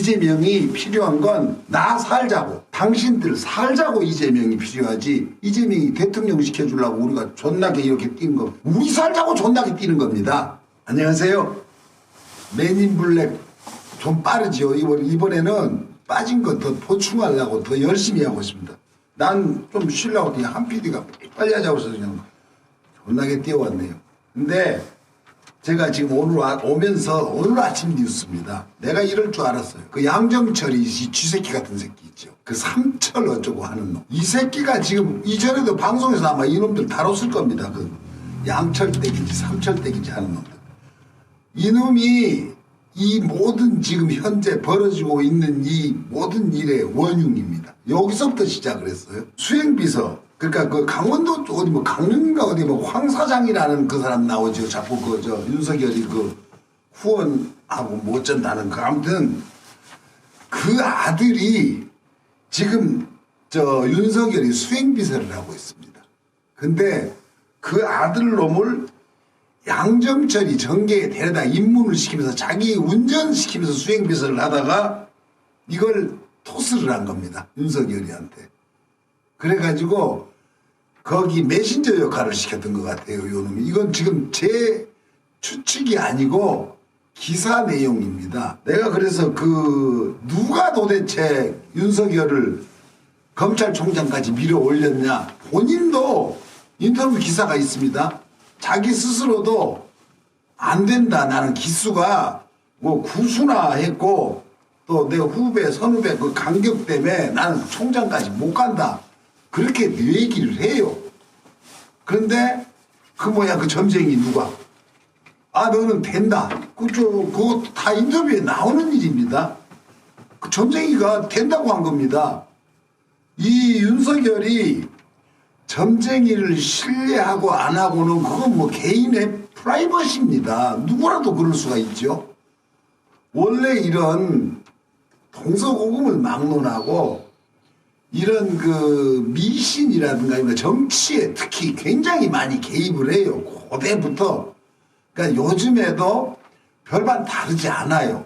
이재명이 필요한 건 나 살자고, 당신들 살자고 이재명이 필요하지, 이재명이 대통령 시켜주려고 우리가 존나게 이렇게 뛴 거, 우리 살자고 존나게 뛰는 겁니다. 안녕하세요. 맨인블랙 좀 빠르죠. 이번에는 빠진 거 더 보충하려고 더 열심히 하고 있습니다. 난 좀 쉬려고 그냥 한 PD가 빨리 하자고 해서 그냥 존나게 뛰어왔네요. 근데 제가 지금 오늘 오면서 오늘 아침 뉴스입니다. 내가 이럴 줄 알았어요. 그 양정철이 이 쥐새끼 같은 새끼 있죠. 그 삼철 어쩌고 하는 놈. 이 새끼가 지금 이전에도 방송에서 아마 이놈들 다뤘을 겁니다. 그 양철댁인지 삼철댁인지 하는 놈들. 이놈이 이 모든 지금 현재 벌어지고 있는 이 모든 일의 원흉입니다. 여기서부터 시작을 했어요. 수행비서. 그러니까 그 강원도 어디 뭐 강릉인가 어디 뭐 황 사장이라는 그 사람 나오죠. 자꾸 그 저 윤석열이 그 후원하고 뭐 어쩐다는 그 아무튼 그 아들이 지금 저 윤석열이 수행비서를 하고 있습니다. 근데 그 아들 놈을 양정철이 정계에 데려다 입문을 시키면서 자기 운전시키면서 수행비서를 하다가 이걸 토스를 한 겁니다. 윤석열이한테. 그래가지고 거기 메신저 역할을 시켰던 것 같아요. 요놈이. 이건 지금 제 추측이 아니고 기사 내용입니다. 내가 그래서 그 누가 도대체 윤석열을 검찰총장까지 밀어 올렸냐. 본인도 인터뷰 기사가 있습니다. 자기 스스로도 안 된다. 나는 기수가 뭐 구수나 했고 또 내 후배 선후배 그 간격 때문에 나는 총장까지 못 간다. 그렇게 얘기를 해요. 그런데 그 뭐야 그 점쟁이 누가 아 너는 된다. 그것도 다 인터뷰에 나오는 일입니다. 그 점쟁이가 된다고 한 겁니다. 이 윤석열이 점쟁이를 신뢰하고 안 하고는 그건 뭐 개인의 프라이버시입니다. 누구라도 그럴 수가 있죠. 원래 이런 동서고금을 막론하고 이런 그 미신이라든가 정치에 특히 굉장히 많이 개입을 해요. 고대부터. 그러니까 요즘에도 별반 다르지 않아요.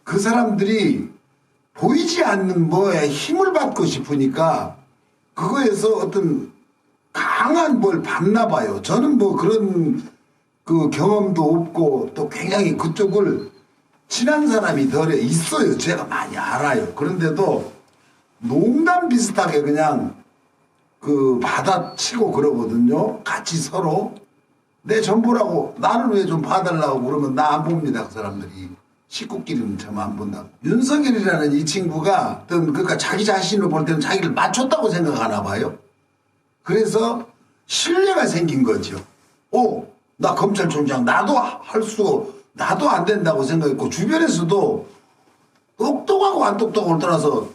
그 사람들이 보이지 않는 뭐에 힘을 받고 싶으니까 그거에서 어떤 강한 뭘 받나 봐요. 저는 뭐 그런 그 경험도 없고 또 굉장히 그쪽을 친한 사람이 덜 있어요. 제가 많이 알아요. 그런데도 농담 비슷하게 그냥 그 받아치고 그러거든요. 같이 서로 내 전부라고 나는 왜 좀 봐달라고 그러면 나 안 봅니다. 그 사람들이. 식구끼리는 참 안 본다고. 윤석열이라는 이 친구가 어떤 그러니까 자기 자신을 볼 때는 자기를 맞췄다고 생각하나 봐요. 그래서 신뢰가 생긴 거죠. 나 검찰총장 나도 할 수 나도 안 된다고 생각했고 주변에서도 똑똑하고 안 똑똑하고 떠나서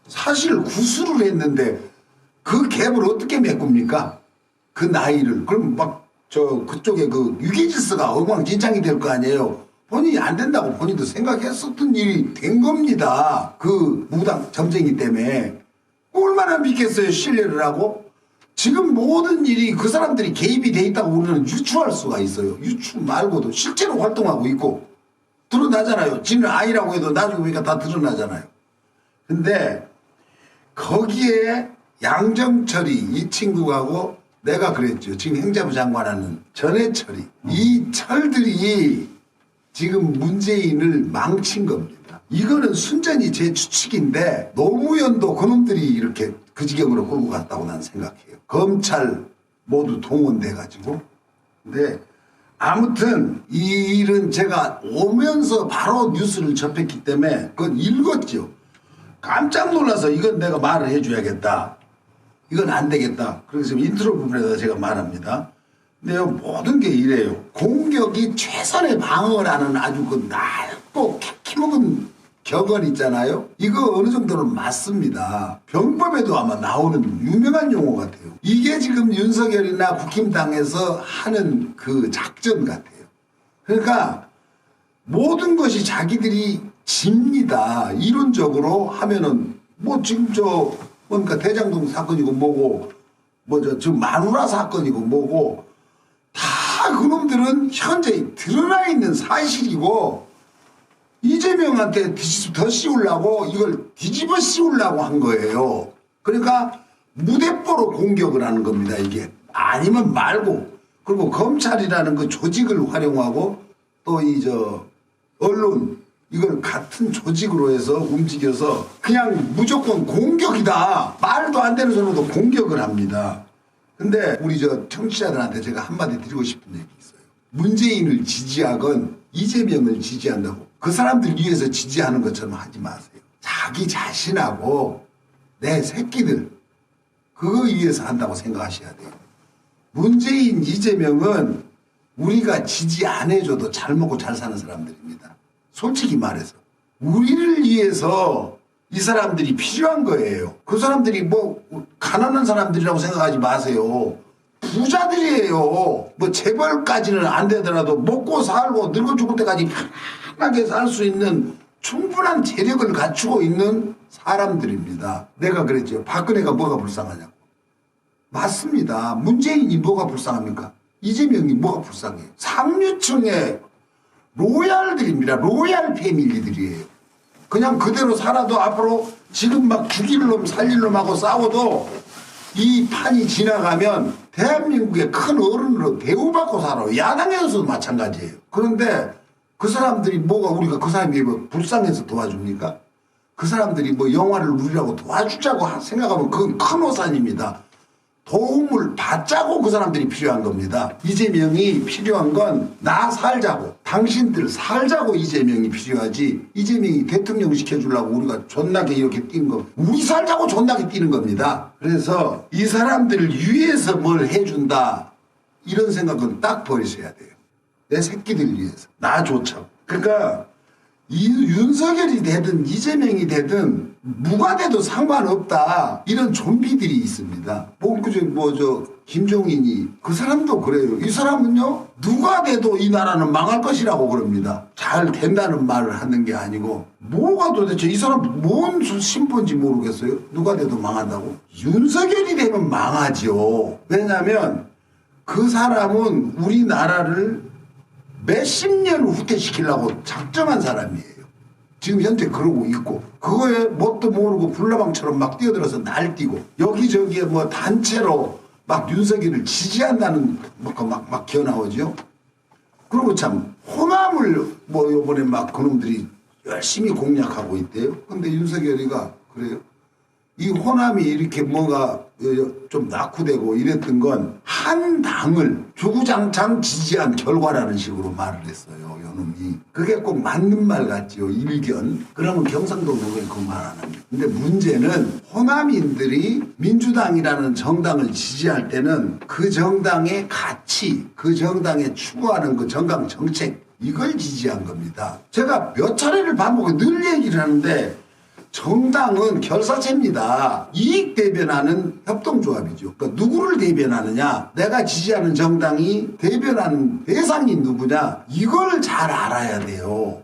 사실 구술을 했는데 그 갭을 어떻게 메꿉니까? 그 나이를. 그럼 막 그쪽에 그 유계질서가 엉망진창이 될 거 아니에요. 본인이 안 된다고 본인도 생각했었던 일이 된 겁니다. 그 무당 점쟁이 때문에. 얼마나 믿겠어요, 신뢰를 하고? 지금 모든 일이 그 사람들이 개입이 돼 있다고 우리는 유추할 수가 있어요. 유추 말고도 실제로 활동하고 있고 드러나잖아요. 지는 아이라고 해도 나중에 보니까 다 드러나잖아요. 근데 거기에 양정철이 이 친구하고 내가 그랬죠. 지금 행자부 장관하는 전해철이 이 철들이 지금 문재인을 망친 겁니다. 이거는 순전히 제 추측인데 노무현도 그놈들이 이렇게 그 지경으로 끌고 갔다고 난 생각해요. 검찰 모두 동원돼가지고. 근데 아무튼 이 일은 제가 오면서 바로 뉴스를 접했기 때문에 그건 읽었죠. 깜짝 놀라서 이건 내가 말을 해줘야겠다. 이건 안 되겠다. 그래서 인트로 부분에서 제가 말합니다. 근데 모든 게 이래요. 공격이 최선의 방어를 하는 아주 그 낡고 캐키먹은 격언 있잖아요. 이거 어느 정도는 맞습니다. 병법에도 아마 나오는 유명한 용어 같아요. 이게 지금 윤석열이나 국힘당에서 하는 그 작전 같아요. 그러니까 모든 것이 자기들이 집니다. 이론적으로 하면은 뭐 지금 그러니까 대장동 사건이고 뭐고 지금 마누라 사건이고 뭐고 다 그놈들은 현재 드러나 있는 사실이고 이재명한테 더 씌우려고 이걸 뒤집어 씌우려고 한 거예요. 그러니까 무대뽀로 공격을 하는 겁니다. 이게 아니면 말고. 그리고 검찰이라는 그 조직을 활용하고 또 언론 이걸 같은 조직으로 해서 움직여서 그냥 무조건 공격이다. 말도 안 되는 소리도 공격을 합니다. 근데 우리 청취자들한테 제가 한마디 드리고 싶은 얘기 있어요. 문재인을 지지하건 이재명을 지지한다고 그 사람들 위해서 지지하는 것처럼 하지 마세요. 자기 자신하고 내 새끼들 그거 위해서 한다고 생각하셔야 돼요. 문재인, 이재명은 우리가 지지 안 해줘도 잘 먹고 잘 사는 사람들입니다. 솔직히 말해서 우리를 위해서 이 사람들이 필요한 거예요. 그 사람들이 뭐 가난한 사람들이라고 생각하지 마세요. 부자들이에요. 뭐 재벌까지는 안 되더라도 먹고 살고 늙어 죽을 때까지 편하게 살 수 있는 충분한 재력을 갖추고 있는 사람들입니다. 내가 그랬죠. 박근혜가 뭐가 불쌍하냐고. 맞습니다. 문재인이 뭐가 불쌍합니까? 이재명이 뭐가 불쌍해요? 상류층의 로얄들입니다. 로얄 패밀리들이에요. 그냥 그대로 살아도 앞으로 지금 막 죽일 놈 살릴 놈하고 싸워도 이 판이 지나가면 대한민국의 큰 어른으로 대우받고 살아요. 야당에서도 마찬가지예요. 그런데 그 사람들이 우리가 그 사람이 뭐 불쌍해서 도와줍니까? 그 사람들이 뭐 영화를 누리라고 도와주자고 생각하면 그건 큰 오산입니다. 도움을 받자고 그 사람들이 필요한 겁니다. 이재명이 필요한 건 나 살자고 당신들 살자고 이재명이 필요하지 이재명이 대통령 시켜주려고 우리가 존나게 이렇게 뛴 거 우리 살자고 존나게 뛰는 겁니다. 그래서 이 사람들을 위해서 뭘 해준다 이런 생각은 딱 버리셔야 돼요. 내 새끼들 위해서 나조차. 그러니까 윤석열이 되든 이재명이 되든 누가 돼도 상관없다 이런 좀비들이 있습니다. 김종인이 그 사람도 그래요. 이 사람은요 누가 돼도 이 나라는 망할 것이라고 그럽니다. 잘 된다는 말을 하는 게 아니고 뭐가 도대체 이 사람 뭔 심보인지 모르겠어요. 누가 돼도 망한다고. 윤석열이 되면 망하죠. 왜냐하면 그 사람은 우리나라를 몇십 년을 후퇴시키려고 작정한 사람이에요. 지금 현재 그러고 있고 그거에 뭣도 모르고 불나방처럼 막 뛰어들어서 날뛰고 여기저기에 뭐 단체로 막 윤석열을 지지한다는 막 기어나오죠. 그리고 참 호남을 뭐 요번에 막 그놈들이 열심히 공략하고 있대요. 근데 윤석열이가 그래요. 이 호남이 이렇게 뭐가 좀 낙후되고 이랬던 건 한 당을 주구장창 지지한 결과라는 식으로 말을 했어요. 요놈이. 그게 꼭 맞는 말 같지요. 일견. 그러면 경상도는 왜 그 말 안 합니까? 근데 문제는 호남인들이 민주당이라는 정당을 지지할 때는 그 정당의 가치, 그 정당에 추구하는 그 정강 정책 이걸 지지한 겁니다. 제가 몇 차례를 반복해 늘 얘기를 하는데 정당은 결사체입니다. 이익 대변하는 협동조합이죠. 그러니까 누구를 대변하느냐, 내가 지지하는 정당이 대변하는 대상이 누구냐, 이걸 잘 알아야 돼요.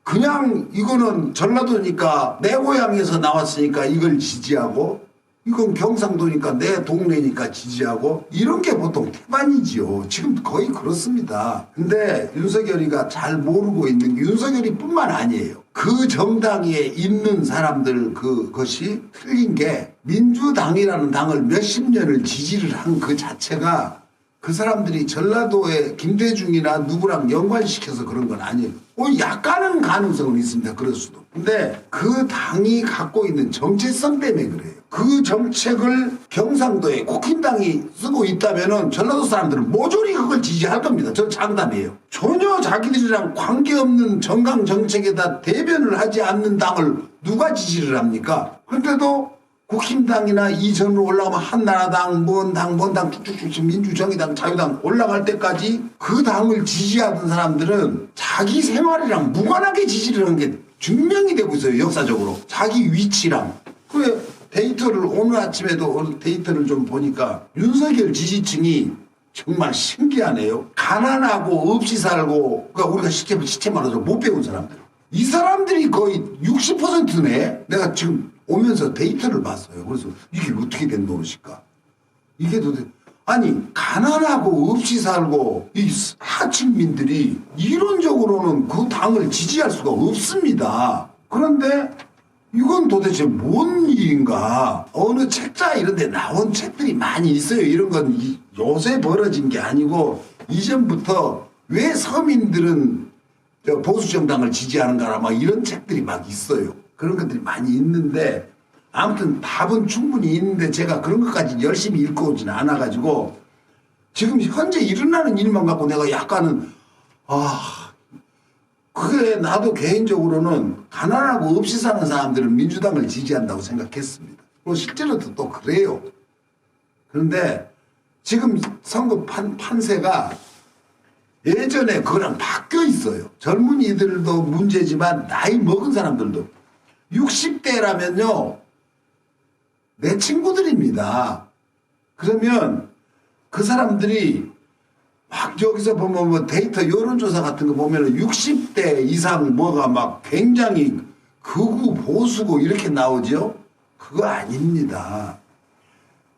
그냥 이거는 전라도니까 내 고향에서 나왔으니까 이걸 지지하고 이건 경상도니까 내 동네니까 지지하고 이런 게 보통 태반이지요. 지금 거의 그렇습니다. 근데 윤석열이가 잘 모르고 있는 게 윤석열이 뿐만 아니에요. 그 정당에 있는 사람들 그것이 틀린 게 민주당이라는 당을 몇십 년을 지지를 한 그 자체가 그 사람들이 전라도의 김대중이나 누구랑 연관시켜서 그런 건 아니에요. 약간은 가능성은 있습니다. 그럴 수도. 근데 그 당이 갖고 있는 정체성 때문에 그래요. 그 정책을 경상도에 국힘당이 쓰고 있다면은 전라도 사람들은 모조리 그걸 지지할 겁니다. 저 장담이에요. 전혀 자기들이랑 관계없는 정강 정책에다 대변을 하지 않는 당을 누가 지지를 합니까? 그런데도 국힘당이나 이전으로 올라가면 한나라당, 뭔 당 쭉쭉쭉 민주정의당, 자유당 올라갈 때까지 그 당을 지지하던 사람들은 자기 생활이랑 무관하게 지지를 하는 게 증명이 되고 있어요. 역사적으로. 자기 위치랑. 그래 데이터를 오늘 아침에도 데이터를 좀 보니까 윤석열 지지층이 정말 신기하네요. 가난하고 없이 살고 그러니까 우리가 시체 말해서 못 배운 사람들. 이 사람들이 거의 60%네. 내가 지금 오면서 데이터를 봤어요. 그래서 이게 어떻게 된 노릇일까? 이게 도대체 아니 가난하고 없이 살고 이 하층민들이 이론적으로는 그 당을 지지할 수가 없습니다. 그런데 이건 도대체 뭔 일인가? 어느 책자 이런 데 나온 책들이 많이 있어요. 이런 건 요새 벌어진 게 아니고 이전부터 왜 서민들은 보수정당을 지지하는가 막 이런 책들이 막 있어요. 그런 것들이 많이 있는데 아무튼 답은 충분히 있는데 제가 그런 것까지 열심히 읽고 오지는 않아가지고 지금 현재 일어나는 일만 갖고 내가 약간은 그게 나도 개인적으로는 가난하고 없이 사는 사람들은 민주당을 지지한다고 생각했습니다. 그리고 실제로도 또 그래요. 그런데 지금 선거 판세가 예전에 그거랑 바뀌어 있어요. 젊은이들도 문제지만 나이 먹은 사람들도 60대라면요 내 친구들입니다. 그러면 그 사람들이 막 여기서 보면 뭐 데이터 여론조사 같은 거 보면 60대 이상 뭐가 막 굉장히 극우 보수고 이렇게 나오죠. 그거 아닙니다.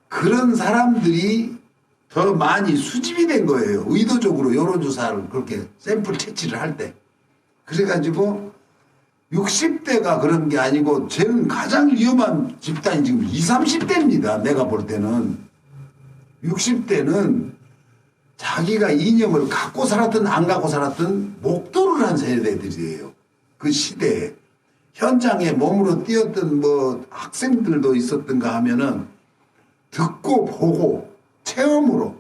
그런 사람들이 더 많이 수집이 된 거예요. 의도적으로 여론조사를 그렇게 샘플 채취를 할 때. 그래가지고 60대가 그런 게 아니고 쟤는 가장 위험한 집단이 지금 20, 30대입니다. 내가 볼 때는. 60대는 자기가 이념을 갖고 살았든 안 갖고 살았든 목도를 한 세대들이에요. 그 시대에. 현장에 몸으로 뛰었던 뭐 학생들도 있었던가 하면은 듣고 보고 체험으로.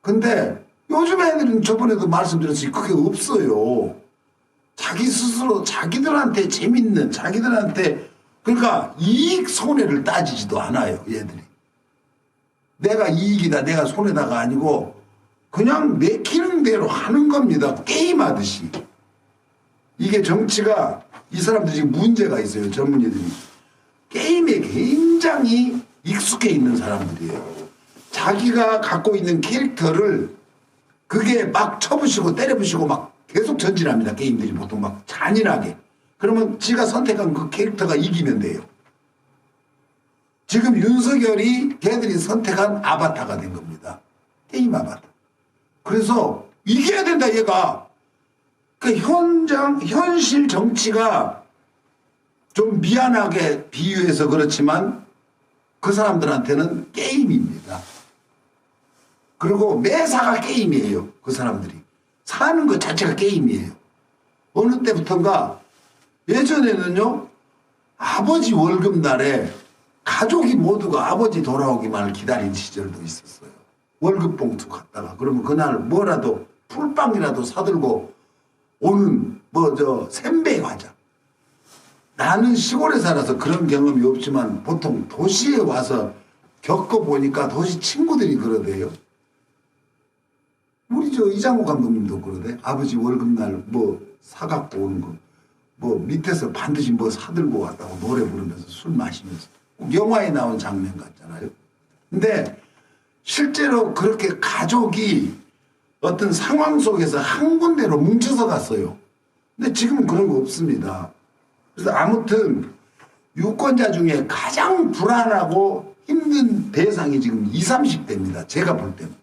근데 요즘 애들은 저번에도 말씀드렸듯이 그게 없어요. 자기 스스로 자기들한테 재밌는 자기들한테 그러니까 이익 손해를 따지지도 않아요. 얘들이. 내가 이익이다 내가 손해다가 아니고 그냥 내키는 대로 하는 겁니다. 게임하듯이. 이게 정치가 이 사람들이 지금 문제가 있어요. 전문의들이. 게임에 굉장히 익숙해 있는 사람들이에요. 자기가 갖고 있는 캐릭터를 그게 막 쳐부시고 때려부시고 막 계속 전진합니다. 게임들이 보통 막 잔인하게. 그러면 지가 선택한 그 캐릭터가 이기면 돼요. 지금 윤석열이 걔들이 선택한 아바타가 된 겁니다. 게임 아바타. 그래서 이겨야 된다 얘가. 그 현실 정치가 좀 미안하게 비유해서 그렇지만 그 사람들한테는 게임입니다. 그리고 매사가 게임이에요. 그 사람들이. 사는 것 자체가 게임이에요. 어느 때부턴가 예전에는요. 아버지 월급날에 가족이 모두가 아버지 돌아오기만을 기다린 시절도 있었어요. 월급 봉투 갖다가 그러면 그날 뭐라도 풀빵이라도 사들고 오는 샌베 과자. 나는 시골에 살아서 그런 경험이 없지만 보통 도시에 와서 겪어보니까 도시 친구들이 그러대요. 우리 이장호 감독님도 그러대. 아버지 월급날 뭐 사갖고 오는 거. 뭐 밑에서 반드시 뭐 사들고 왔다고 노래 부르면서 술 마시면서. 영화에 나온 장면 같잖아요. 근데 실제로 그렇게 가족이 어떤 상황 속에서 한 군데로 뭉쳐서 갔어요. 근데 지금은 그런 거 없습니다. 그래서 아무튼 유권자 중에 가장 불안하고 힘든 대상이 지금 20, 30대입니다. 제가 볼 때는.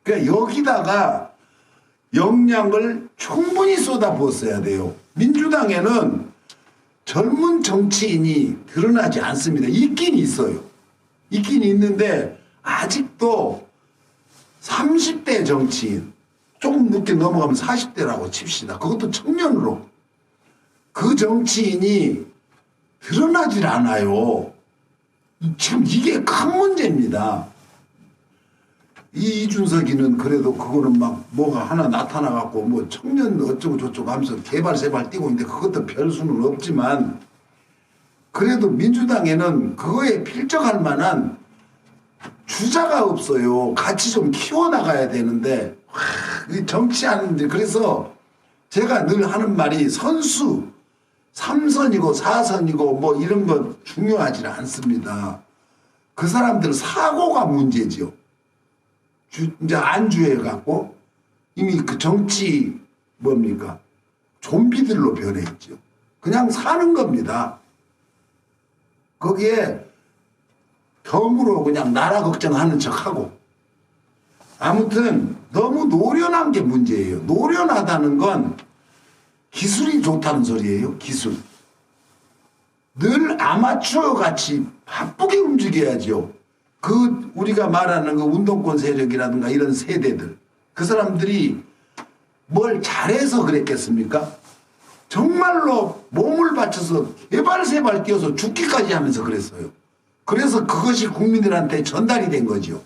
그러니까 여기다가 역량을 충분히 쏟아부었어야 돼요. 민주당에는 젊은 정치인이 드러나지 않습니다. 있긴 있어요. 있긴 있는데 아직도 30대 정치인 조금 늦게 넘어가면 40대라고 칩시다. 그것도 청년으로. 그 정치인이 드러나질 않아요. 지금 이게 큰 문제입니다. 이준석이는 그래도 그거는 막 뭐가 하나 나타나갖고 뭐 청년 어쩌고 저쩌고 하면서 개발세발 뛰고 있는데 그것도 별 수는 없지만 그래도 민주당에는 그거에 필적할 만한 주자가 없어요. 같이 좀 키워나가야 되는데 정치하는데 그래서 제가 늘 하는 말이 선수 3선이고 4선이고 뭐 이런 거 중요하지 않습니다. 그 사람들 사고가 문제지요. 이제 안주해갖고 이미 그 정치 뭡니까 좀비들로 변해있죠. 그냥 사는 겁니다. 거기에 덤으로 그냥 나라 걱정하는 척하고 아무튼 너무 노련한 게 문제예요. 노련하다는 건 기술이 좋다는 소리예요. 기술. 늘 아마추어 같이 바쁘게 움직여야죠. 그 우리가 말하는 그 운동권 세력이라든가 이런 세대들, 그 사람들이 뭘 잘해서 그랬겠습니까? 정말로 몸을 바쳐서 예발세발 뛰어서 죽기까지 하면서 그랬어요. 그래서 그것이 국민들한테 전달이 된 거죠.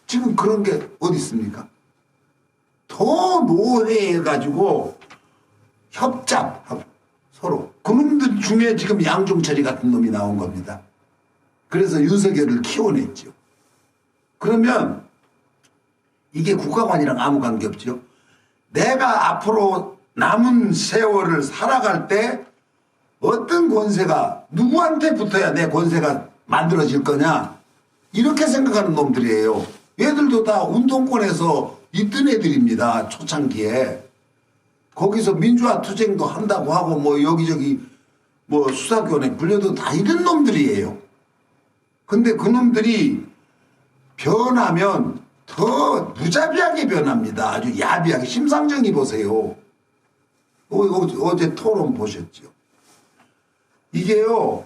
지금 그런 게 어디 있습니까? 더 노회해가지고 협잡하고 서로. 그놈들 중에 지금 양종철이 같은 놈이 나온 겁니다. 그래서 윤석열을 키워냈죠. 그러면 이게 국가관이랑 아무 관계없죠. 내가 앞으로 남은 세월을 살아갈 때 어떤 권세가 누구한테 붙어야 내 권세가 만들어질 거냐 이렇게 생각하는 놈들이에요. 얘들도 다 운동권에서 있던 애들입니다. 초창기에. 거기서 민주화 투쟁도 한다고 하고 뭐 여기저기 뭐 수사교원에 불려도 다 이런 놈들이에요. 근데 그 놈들이 변하면 더 무자비하게 변합니다. 아주 야비하게. 심상정이 보세요. 어제 토론 보셨죠? 이게요,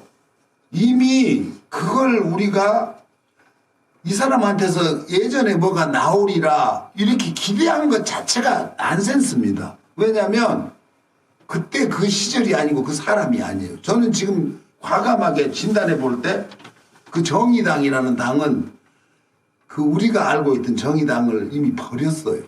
이미 그걸 우리가 이 사람한테서 예전에 뭐가 나오리라 이렇게 기대한 것 자체가 난센스입니다. 왜냐하면 그때 그 시절이 아니고 그 사람이 아니에요. 저는 지금 과감하게 진단해 볼 때 그 정의당이라는 당은 그 우리가 알고 있던 정의당을 이미 버렸어요.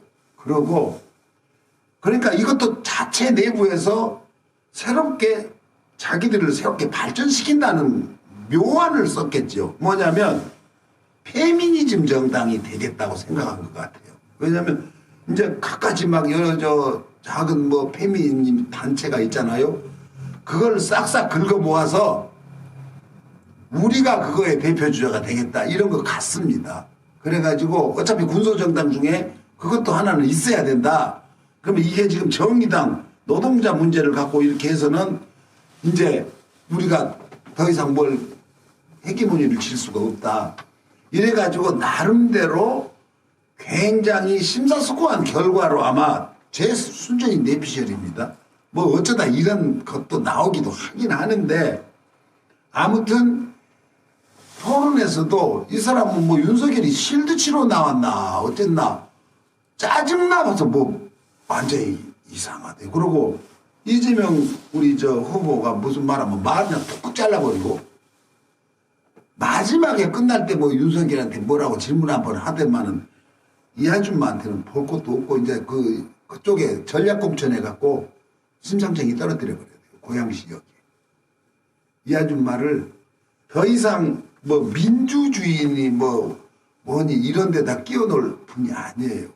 그러니까 이것도 자체 내부에서 새롭게 자기들을 새롭게 발전시킨다는 묘안을 썼겠죠. 뭐냐면 페미니즘 정당이 되겠다고 생각한 것 같아요. 왜냐하면 이제 갖가지 막 여러 작은 뭐 페미니즘 단체가 있잖아요. 그걸 싹싹 긁어 모아서 우리가 그거의 대표주자가 되겠다 이런 것 같습니다. 그래가지고 어차피 군소정당 중에 그것도 하나는 있어야 된다. 그러면 이게 지금 정의당 노동자 문제를 갖고 이렇게 해서는 이제 우리가 더 이상 뭘 헤게모니를 칠 수가 없다. 이래가지고 나름대로 굉장히 심사숙고한 결과로 아마 제 순전히 내피셜입니다. 뭐 어쩌다 이런 것도 나오기도 하긴 하는데 아무튼 토론에서도 이 사람은 뭐 윤석열이 실드 치러 나왔나 어쨌나 짜증나서 뭐 완전히 이상하대. 그리고 이재명 우리 저 후보가 무슨 말하면 말 그냥 뚝뚝 잘라버리고 마지막에 끝날 때 뭐 윤석열한테 뭐라고 질문 한번 하더만은 이 아줌마한테는 볼 것도 없고 이제 그쪽에 전략공천해 갖고 심상정이 떨어뜨려 버려요. 고양시 여기. 이 아줌마를 더 이상 뭐 민주주의니 뭐니 이런 데다 끼워놓을 분이 아니에요.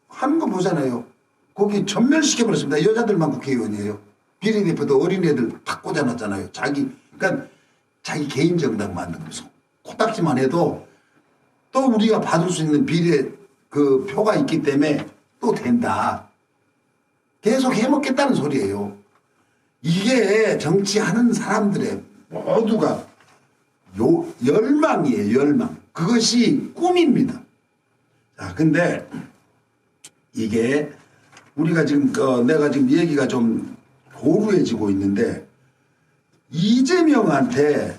하는 거 보잖아요. 거기 전멸시켜버렸습니다. 여자들만 국회의원이에요. 비례대표도 어린애들 다 꽂아놨잖아요. 그러니까 자기 개인 정당 만들면서 코딱지만 해도 또 우리가 받을 수 있는 비례 그 표가 있기 때문에 또 된다. 계속 해먹겠다는 소리예요. 이게 정치하는 사람들의 모두가 열망이에요. 열망. 그것이 꿈입니다. 자, 근데 이게 우리가 지금 내가 지금 얘기가 좀 고루해지고 있는데 이재명한테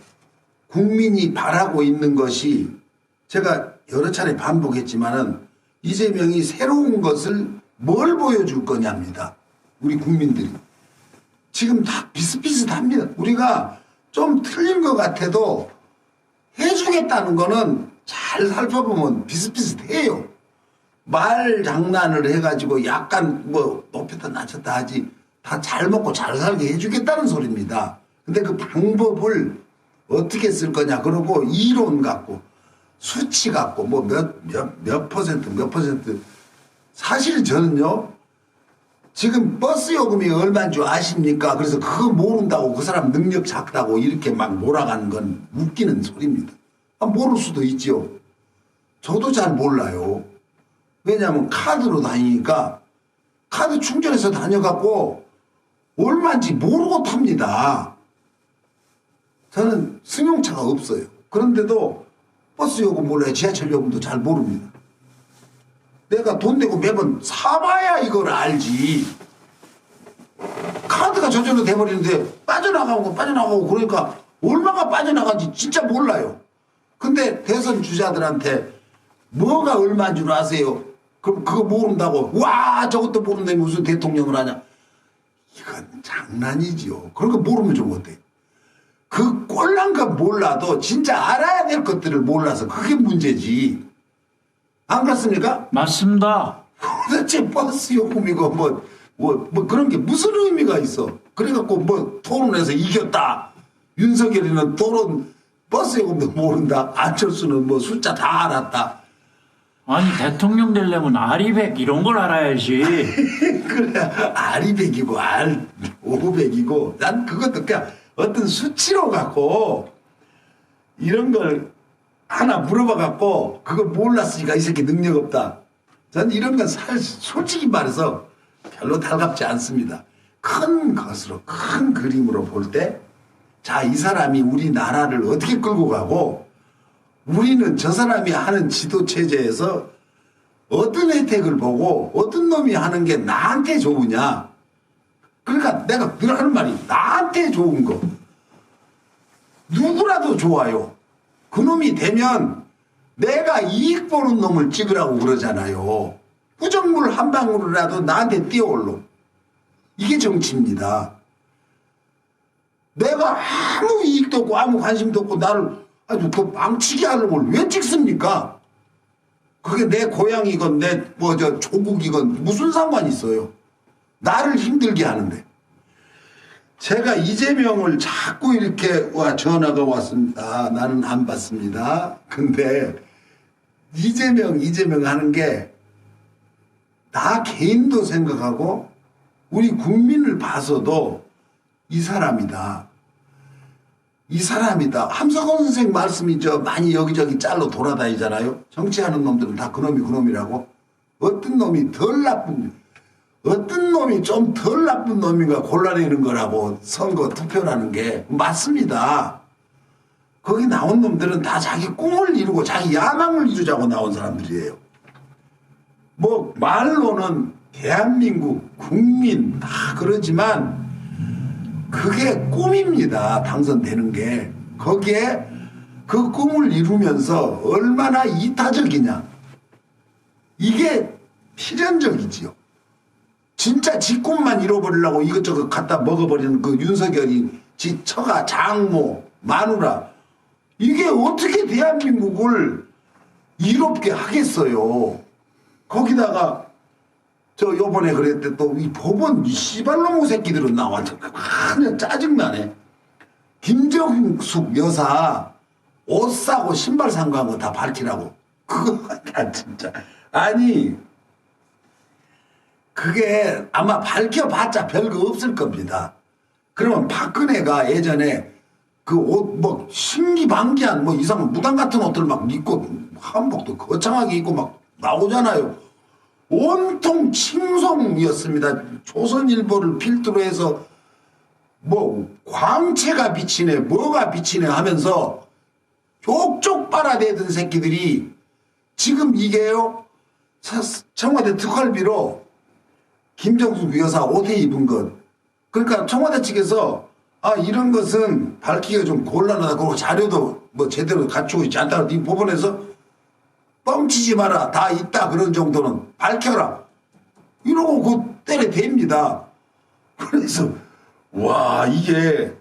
국민이 바라고 있는 것이 제가 여러 차례 반복했지만은 이재명이 새로운 것을 뭘 보여줄 거냐입니다. 우리 국민들이. 지금 다 비슷비슷합니다. 우리가 좀 틀린 것 같아도 해주겠다는 거는 잘 살펴보면 비슷비슷해요. 말 장난을 해가지고 약간 뭐 높였다 낮췄다 하지 다 잘 먹고 잘 살게 해주겠다는 소리입니다. 근데 그 방법을 어떻게 쓸 거냐 그러고 이론 갖고 수치 갖고 뭐 몇 퍼센트 사실 저는요 지금 버스 요금이 얼마인 줄 아십니까? 그래서 그거 모른다고 그 사람 능력 작다고 이렇게 막 몰아가는 건 웃기는 소리입니다. 모를 수도 있죠. 저도 잘 몰라요. 왜냐하면 카드로 다니니까 카드 충전해서 다녀갖고 얼마인지 모르고 탑니다. 저는 승용차가 없어요. 그런데도 버스 요금 몰라요. 지하철 요금도 잘 모릅니다. 내가 돈 내고 매번 사봐야 이걸 알지. 카드가 저절로 돼버리는데 빠져나가고 그러니까 얼마가 빠져나간지 진짜 몰라요. 근데 대선 주자들한테 뭐가 얼마인 줄 아세요? 그럼 그거 모른다고 와 저것도 모르는데 무슨 대통령을 하냐. 이건 장난이지요. 그런 거 모르면 좀 어때? 그 꼴난 거 몰라도 진짜 알아야 될 것들을 몰라서 그게 문제지. 안 그렇습니까? 맞습니다. 도대체 버스 요금이고 뭐 그런 게 무슨 의미가 있어. 그래갖고 뭐 토론해서 이겼다. 윤석열이는 토론 버스 요금도 모른다. 안철수는 뭐 숫자 다 알았다. 아니 대통령 되려면 아리백 이런 걸 알아야지. 그래 아리백이고 알 500이고 난 그것도 그냥 어떤 수치로 갖고 이런 걸 하나 물어봐 갖고 그거 몰랐으니까 이 새끼 능력 없다. 전 이런 건 솔직히 말해서 별로 달갑지 않습니다. 큰 것으로 큰 그림으로 볼 때 자, 이 사람이 우리나라를 어떻게 끌고 가고 우리는 저 사람이 하는 지도 체제에서 어떤 혜택을 보고 어떤 놈이 하는 게 나한테 좋으냐. 그러니까 내가 늘 하는 말이 나한테 좋은 거 누구라도 좋아요. 그 놈이 되면 내가 이익 보는 놈을 찍으라고 그러잖아요. 부정물 한 방울이라도 나한테 띄어올로. 이게 정치입니다. 내가 아무 이익도 없고 아무 관심도 없고 나를 아주 그 망치게 하는 걸 왜 찍습니까? 그게 내 고향이건 내 조국이건 무슨 상관이 있어요. 나를 힘들게 하는데. 제가 이재명을 자꾸 이렇게 전화가 왔습니다. 나는 안 받습니다. 근데 이재명 하는 게 나 개인도 생각하고 우리 국민을 봐서도 이 사람이다. 함석헌 선생 말씀이 많이 여기저기 짤로 돌아다니잖아요. 정치하는 놈들은 다 그놈이라고. 어떤 놈이 좀 덜 나쁜 놈인가 골라내는 거라고 선거 투표라는 게 맞습니다. 거기 나온 놈들은 다 자기 꿈을 이루고 자기 야망을 이루자고 나온 사람들이에요. 뭐 말로는 대한민국 국민 다 그러지만 그게 꿈입니다. 당선되는 게. 거기에 그 꿈을 이루면서 얼마나 이타적이냐. 이게 필연적이지요. 진짜 지 꿈만 잃어버리려고 이것저것 갖다 먹어버리는 그 윤석열이 지 처가 장모 마누라 이게 어떻게 대한민국을 이롭게 하겠어요. 거기다가 요번에 그랬대 또 이 법원 이 씨발놈의 새끼들은 나와서 그냥 짜증나네. 김정숙 여사 옷 사고 신발 산 거 한 거 다 밝히라고. 그거 나 진짜 아니 그게 아마 밝혀봤자 별거 없을 겁니다. 그러면 박근혜가 예전에 그 옷 뭐 신기방기한 뭐 이상한 무당 같은 옷들 막 입고 한복도 거창하게 입고 막 나오잖아요. 온통 칭송이었습니다. 조선일보를 필두로 해서 뭐 광채가 비치네 뭐가 비치네 하면서 쪽쪽 빨아대던 새끼들이 지금 이게요 청와대 특활비로 김정숙 여사 옷에 입은 것 그러니까 청와대 측에서 이런 것은 밝히기가 좀 곤란하다 그리고 자료도 뭐 제대로 갖추고 있지 않다 이 법원에서 뻥치지 마라 다 있다 그런 정도는 밝혀라 이러고 그 때려댑니다. 그래서 와 이게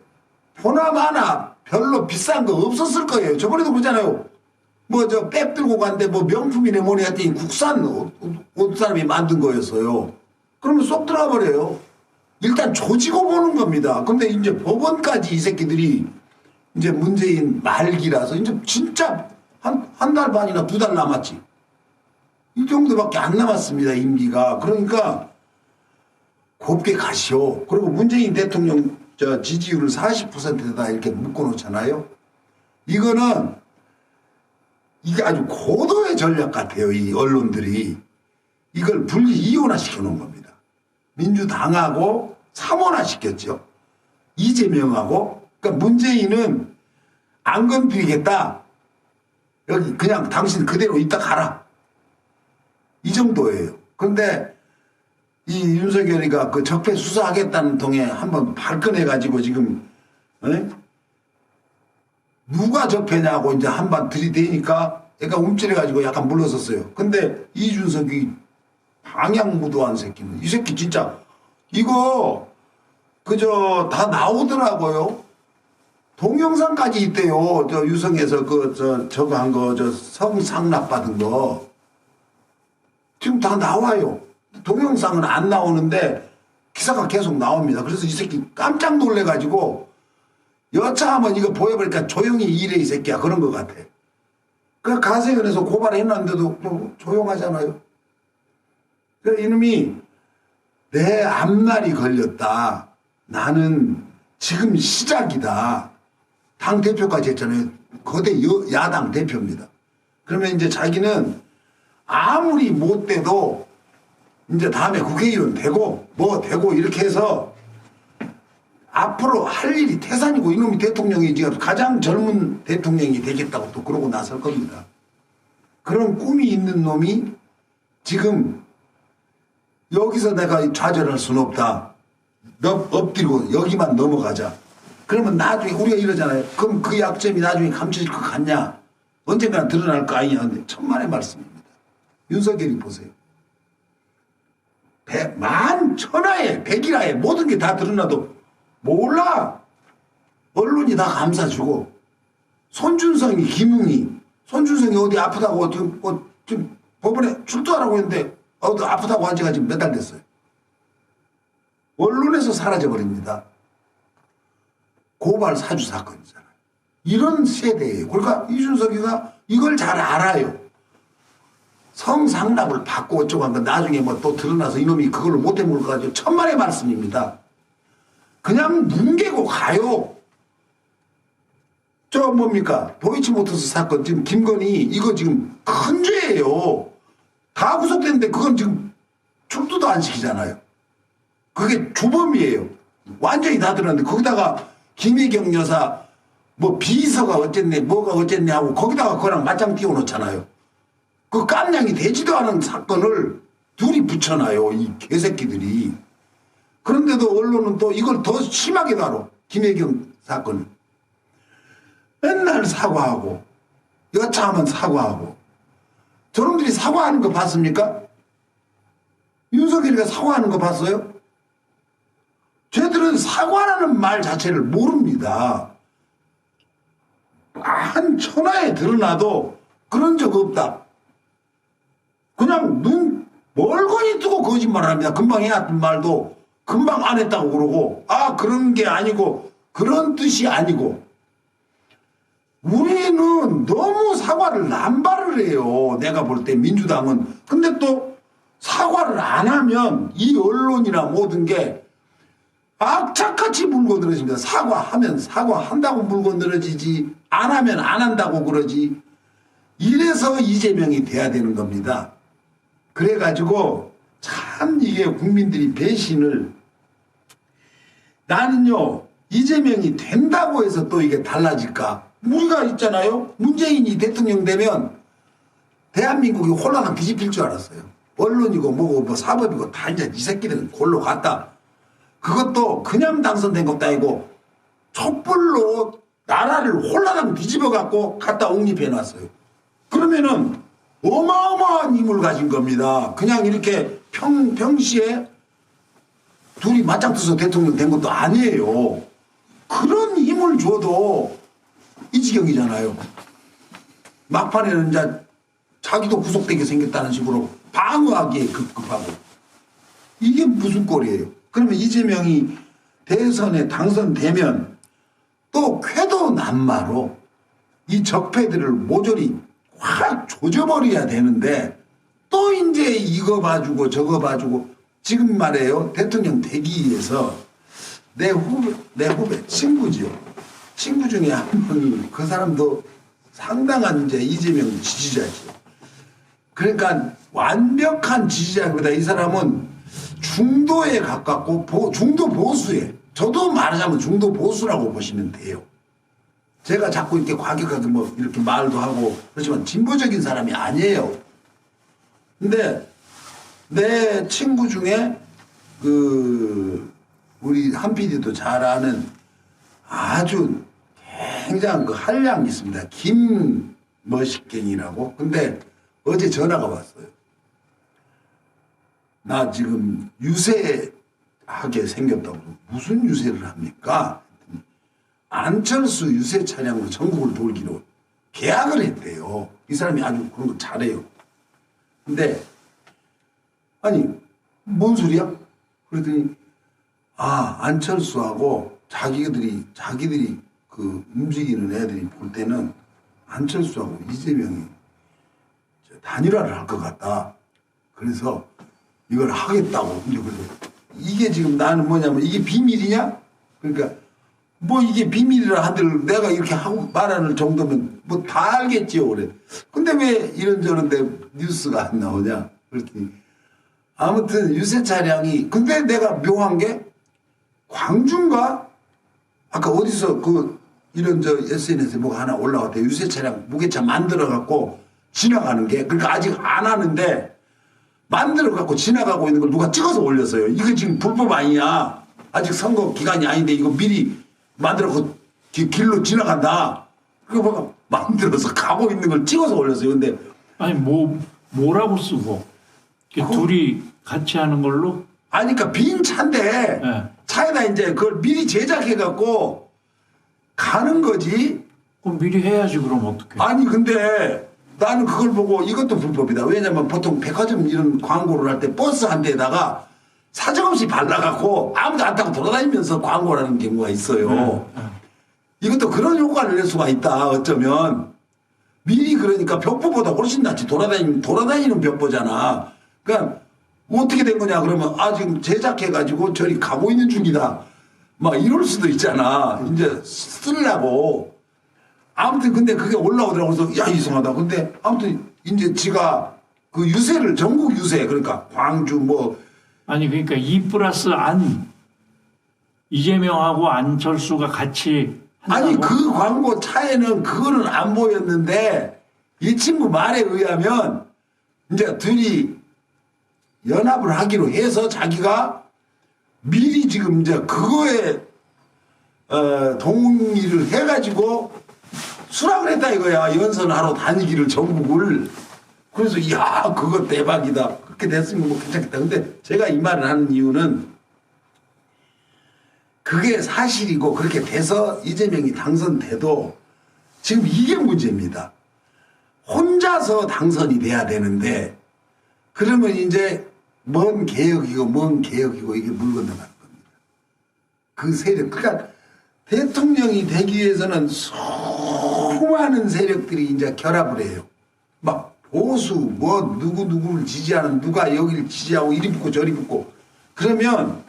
보나마나 별로 비싼 거 없었을 거예요. 저번에도 그러잖아요. 뭐 백 들고 갔는데 뭐 명품이네 뭐네 했더니 국산 옷 사람이 만든 거였어요. 그러면 쏙 들어가 버려요. 일단 조지고 보는 겁니다. 근데 이제 법원까지 이 새끼들이 이제 문재인 말기라서 이제 진짜 한 달 반이나 2달 남았지. 이 정도밖에 안 남았습니다. 임기가. 그러니까 곱게 가시오. 그리고 문재인 대통령 지지율을 40%다 이렇게 묶어놓잖아요. 이거는 이게 아주 고도의 전략 같아요. 이 언론들이. 이걸 분리 이혼화 시켜놓은 겁니다. 민주당하고 3원화 시켰죠. 이재명하고. 그러니까 문재인은 안 건드리겠다. 여기 그냥 당신 그대로 있다 가라. 이 정도예요. 그런데 이 윤석열이가 그 적폐 수사하겠다는 통에 한번 발끈해가지고 지금, 누가 적폐냐고 이제 한번 들이대니까 약간 움찔해가지고 약간 물러섰어요. 근데 이준석이 방향무도한 새끼는, 이 새끼 진짜 이거 그저 다 나오더라고요. 동영상까지 있대요. 저 유성에서 저거 한 거, 저 성상납 받은 거. 지금 다 나와요. 동영상은 안 나오는데 기사가 계속 나옵니다. 그래서 이 새끼 깜짝 놀래가지고 여차하면 이거 보여버리니까 조용히 일해 이 새끼야. 그런 것 같아. 그 가세연에서 고발했는데도 조용하잖아요. 그래서 이놈이 내 앞날이 걸렸다. 나는 지금 시작이다. 당대표까지 했잖아요. 거대 야당 대표입니다. 그러면 이제 자기는 아무리 못 돼도 이제 다음에 국회의원 되고 뭐 되고 이렇게 해서 앞으로 할 일이 태산이고 이놈이 대통령이 지금 가장 젊은 대통령이 되겠다고 또 그러고 나설 겁니다. 그런 꿈이 있는 놈이 지금 여기서 내가 좌절할 수는 없다. 엎드리고 여기만 넘어가자. 그러면 나중에 우리가 이러잖아요. 그럼 그 약점이 나중에 감춰질 것 같냐? 언젠가는 드러날 거 아니냐. 근데 천만의 말씀입니다. 윤석열이 보세요. 만천하에 백일하에 모든 게 다 드러나도 몰라. 언론이 다 감싸주고 손준성이 김웅이 손준성이 어디 아프다고 지금 법원에 출두하라고 했는데 아프다고 한 지가 지금 몇 달 됐어요. 언론에서 사라져버립니다. 고발 사주 사건이잖아요. 이런 세대예요. 그러니까 이준석이가 이걸 잘 알아요. 성상납을 받고 어쩌고 한 건 나중에 뭐 또 드러나서 이놈이 그걸로 못해 먹을 거 가지고 천만의 말씀입니다. 그냥 뭉개고 가요. 저 뭡니까? 도이치모터스 사건 지금 김건희 이거 지금 큰 죄예요. 다 구속됐는데 그건 지금 출두도 안 시키잖아요. 그게 주범이에요. 완전히 다 드러났는데 거기다가 김혜경 여사 뭐 비서가 어쨌네 뭐가 어쨌네 하고 거기다가 그거랑 맞짱 띄워놓잖아요. 그 깜냥이 되지도 않은 사건을 둘이 붙여놔요. 이 개새끼들이. 그런데도 언론은 또 이걸 더 심하게 다뤄. 김혜경 사건을. 맨날 사과하고 여차하면 사과하고. 저놈들이 사과하는 거 봤습니까? 윤석열이가 사과하는 거 봤어요? 쟤들은 사과라는 말 자체를 모릅니다. 한 천하에 드러나도 그런 적 없다. 그냥 눈 멀거니 뜨고 거짓말을 합니다. 금방 해왔던 말도 금방 안 했다고 그러고 그런 게 아니고 그런 뜻이 아니고 우리는 너무 사과를 남발을 해요. 내가 볼 때 민주당은. 근데 또 사과를 안 하면 이 언론이나 모든 게 악착같이 물고 늘어집니다. 사과하면 사과한다고 물고 늘어지지 안 하면 안 한다고 그러지. 이래서 이재명이 돼야 되는 겁니다. 그래가지고 참 이게 국민들이 배신을 나는요 이재명이 된다고 해서 또 이게 달라질까. 우리가 있잖아요. 문재인이 대통령 되면 대한민국이 홀라당 뒤집힐 줄 알았어요. 언론이고 뭐고 뭐 사법이고 다 이제 이 새끼들은 골로 갔다. 그것도 그냥 당선된 것도 아니고 촛불로 나라를 홀라당 뒤집어 갖고 갖다 옹립해 놨어요. 그러면은 어마어마한 힘을 가진 겁니다. 그냥 이렇게 평시에 둘이 맞짱 떠서 대통령 된 것도 아니에요. 그런 힘을 줘도 이 지경이잖아요. 막판에는 이제 자기도 구속되게 생겼다는 식으로 방어하기에 급급하고. 이게 무슨 꼴이에요. 그러면 이재명이 대선에 당선되면 또 쾌도 남마로 이 적폐들을 모조리 확 조져버려야 되는데 또 이제 이거 봐주고 저거 봐주고 지금 말해요. 대통령 되기 위해서 내 후배 친구죠. 친구 중에 한 명이 그 사람도 상당한 이제 이재명 지지자죠. 그러니까 완벽한 지지자입니다. 이 사람은 중도에 가깝고 중도 보수에. 저도 말하자면 중도 보수라고 보시면 돼요. 제가 자꾸 이렇게 과격하게 뭐 이렇게 말도 하고 그렇지만 진보적인 사람이 아니에요. 근데 내 친구 중에 그 우리 한 PD도 잘 아는 아주 굉장한 그 한량이 있습니다. 김머시갱이라고. 근데 어제 전화가 왔어요. 나 지금 유세하게 생겼다고. 무슨 유세를 합니까? 안철수 유세 차량으로 전국을 돌기로 계약을 했대요. 이 사람이 아주 그런 거 잘해요. 근데 아니 뭔 소리야? 그랬더니 안철수하고 자기들이 그 움직이는 애들이 볼 때는 안철수하고 이재명이 단일화를 할 것 같다. 그래서 이걸 하겠다고. 그래서 이게 지금 나는 뭐냐면 이게 비밀이냐? 그러니까 뭐 이게 비밀이라 하들 내가 이렇게 하고 말하는 정도면 뭐 다 알겠지요. 그래. 근데 왜 이런저런데 뉴스가 안 나오냐? 그랬더니 아무튼 유세 차량이 근데 내가 묘한 게 광주인가? 아까 어디서 그 이런 저 SNS에 뭐가 하나 올라왔대. 유세 차량 무게차 만들어 갖고 지나가는 게 그러니까 아직 안 하는데 만들어 갖고 지나가고 있는 걸 누가 찍어서 올렸어요. 이거 지금 불법 아니냐? 아직 선거 기간이 아닌데 이거 미리 만들어 갖고 길로 지나간다. 그거 뭐 만들어서 가고 있는 걸 찍어서 올렸어요. 근데 아니 뭐라고 쓰고 둘이 같이 하는 걸로? 아니 그러니까 빈 차인데 네. 차에다 이제 그걸 미리 제작해 갖고 가는 거지. 그럼 미리 해야지. 그럼 어떡해? 아니 근데 나는 그걸 보고 이것도 불법이다. 왜냐면 보통 백화점 이런 광고를 할 때 버스 한 대에다가 사정없이 발라갖고 아무도 안 타고 돌아다니면서 광고를 하는 경우가 있어요. 이것도 그런 효과를 낼 수가 있다. 어쩌면 미리 그러니까 벽보보다 훨씬 낫지. 돌아다니는 벽보잖아. 그러니까 어떻게 된 거냐 그러면 지금 제작해가지고 저리 가고 있는 중이다. 막 이럴 수도 있잖아. 이제 쓰려고. 아무튼 근데 그게 올라오더라고. 그래서 야 이상하다. 근데 아무튼 이제 지가 그 유세를 전국 유세 그러니까 광주 뭐 아니 그러니까 2+안 이재명하고 안철수가 같이 한다고? 아니 그 광고 차에는 그거는 안 보였는데 이 친구 말에 의하면 이제 둘이 연합을 하기로 해서 자기가 미리 지금 이제 그거에 동의를 해가지고 수락을 했다 이거야. 연선하러 다니기를 전국을. 그래서 이야 그거 대박이다. 그렇게 됐으면 뭐 괜찮겠다. 근데 제가 이 말을 하는 이유는 그게 사실이고 그렇게 돼서 이재명이 당선돼도 지금 이게 문제입니다. 혼자서 당선이 돼야 되는데 그러면 이제 뭔 개혁이고 이게 물 건너가는 겁니다. 그 세력 그러니까 대통령이 되기 위해서는 수많은 세력들이 이제 결합을 해요. 막 보수 뭐 누구를 지지하는 누가 여기를 지지하고 이리 붙고 저리 붙고 그러면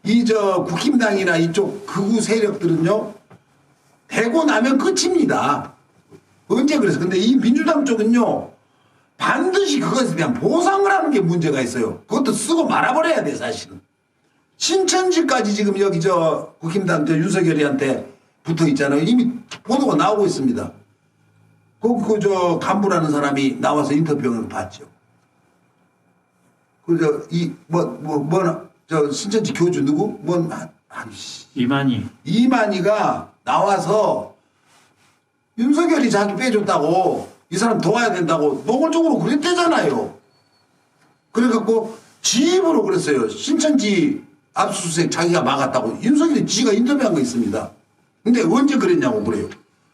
이 국힘당이나 이쪽 극우 세력들은요 되고 나면 끝입니다. 언제 그래서 근데 이 민주당 쪽은요 반드시 그것에 대한 보상을 하는 게 문제가 있어요. 그것도 쓰고 말아버려야 돼 사실은. 신천지까지 지금 여기 국힘당 윤석열이한테 붙어 있잖아요. 이미 보도가 나오고 있습니다. 간부라는 사람이 나와서 인터뷰를 봤죠. 신천지 교주 누구? 이만희가 나와서 윤석열이 자기 빼줬다고 이 사람 도와야 된다고 노골적으로 그랬대잖아요. 그래갖고 지 입으로 그랬어요. 신천지 압수수색 자기가 막았다고 윤석열이 지가 인터뷰한 거 있습니다. 근데 언제 그랬냐고 그래요.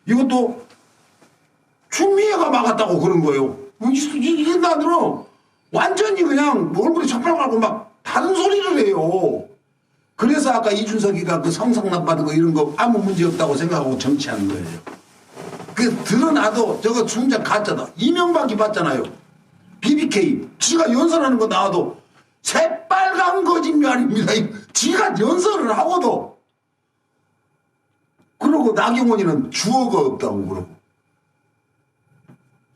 이것도 추미애가 막았다고 그런 거예요. 이게 나들어 완전히 그냥 얼굴에 촛불 갈고 막 다른 소리를 해요. 그래서 아까 이준석이가 그 성상납 받은 거 이런 거 아무 문제 없다고 생각하고 정치하는 거예요. 그 드러나도 저거 중작 가짜다. 이명박이 봤잖아요. BBK 지가 연설하는 거 나와도 새빨간 거짓말입니다. 지가 연설을 하고도 그러고 나경원이는 주어가 없다고 그러고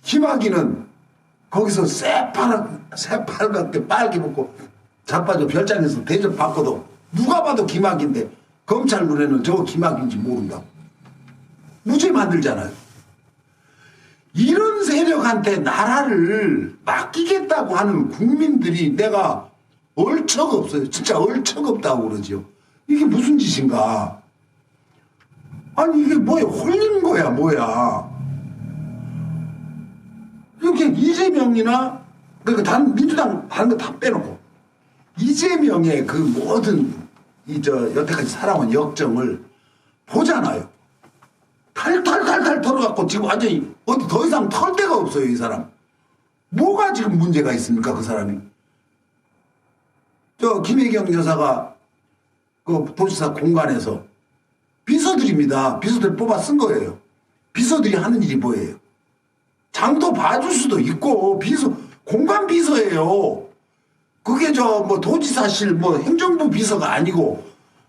김학의는 거기서 새빨갛게 빨개 먹고 자빠져 별장에서 대접 받고도 누가 봐도 김학의인데 검찰 눈에는 저거 김학의인지 모른다고 무죄 만들잖아요. 이런 세력한테 나라를 맡기겠다고 하는 국민들이 내가 얼척 없어요. 진짜 얼척 없다고 그러죠. 이게 무슨 짓인가? 아니 이게 뭐야? 홀린 거야 뭐야? 이렇게 이재명이나 그러니까 민주당 다른 거 다 빼놓고 이재명의 그 모든 여태까지 살아온 역정을 보잖아요. 탈탈탈탈 털어갖고 지금 완전히 어디 더 이상 털 데가 없어요 이 사람. 뭐가 지금 문제가 있습니까 그 사람이? 김혜경 여사가 그 도지사 공간에서 비서들입니다. 비서들 뽑아 쓴 거예요. 비서들이 하는 일이 뭐예요? 장도 봐줄 수도 있고 공간 비서예요. 그게 도지사실 행정부 비서가 아니고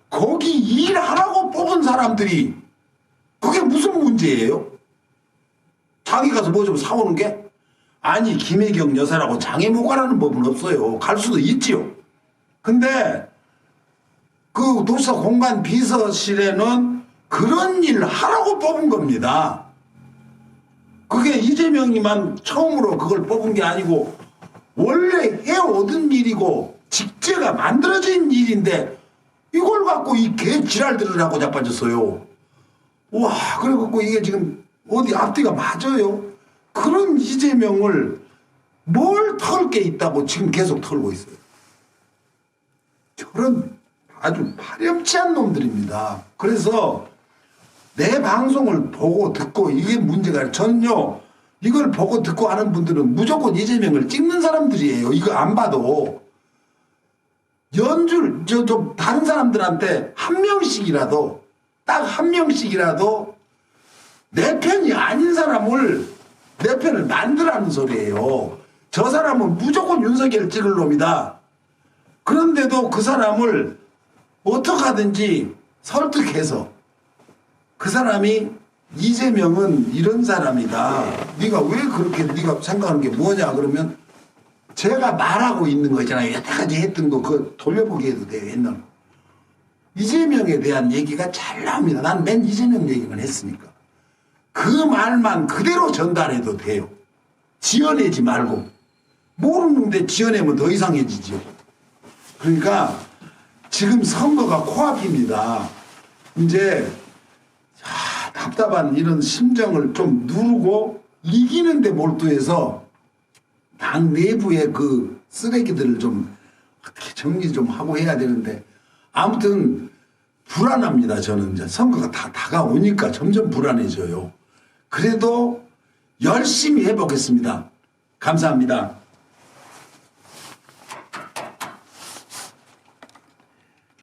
거기 일하라고 뽑은 사람들이 그게 무슨 문제예요? 장에 가서 뭐 좀 사오는 게? 아니 김혜경 여사라고 장에 못 가라는 법은 없어요. 갈 수도 있지요. 근데 그 도지사 공간 비서실에는 그런 일 하라고 뽑은 겁니다. 그게 이재명이만 처음으로 그걸 뽑은 게 아니고 원래 해오던 일이고 직제가 만들어진 일인데 이걸 갖고 이 개 지랄들을 하고 자빠졌어요. 와, 그래갖고 이게 지금 어디 앞뒤가 맞아요? 그런 이재명을 뭘 털 게 있다고 지금 계속 털고 있어요. 저런 아주 파렴치한 놈들입니다. 그래서 내 방송을 보고 듣고 이게 문제가 아니라 전요 이걸 보고 듣고 하는 분들은 무조건 이재명을 찍는 사람들이에요. 이거 안 봐도 연줄 좀 다른 사람들한테 한 명씩이라도 딱 한 명씩이라도 내 편이 아닌 사람을 내 편을 만들라는 소리예요. 저 사람은 무조건 윤석열 찍을 놈이다. 그런데도 그 사람을 어떻게 하든지 설득해서 그 사람이 이재명은 이런 사람이다. 네가 왜 그렇게 네가 생각하는 게 뭐냐 그러면 제가 말하고 있는 거 있잖아요. 여태까지 했던 거 그거 돌려보기 해도 돼요. 옛날 이재명에 대한 얘기가 잘 나옵니다. 난 맨 이재명 얘기만 했으니까 그 말만 그대로 전달해도 돼요. 지어내지 말고. 모르는데 지어내면 더 이상해지죠. 그러니까 지금 선거가 코앞입니다. 이제 답답한 이런 심정을 좀 누르고 이기는 데 몰두해서 당 내부의 그 쓰레기들을 좀 어떻게 정리 좀 하고 해야 되는데 아무튼 불안합니다. 저는 이제 선거가 다 다가오니까 점점 불안해져요. 그래도 열심히 해보겠습니다. 감사합니다.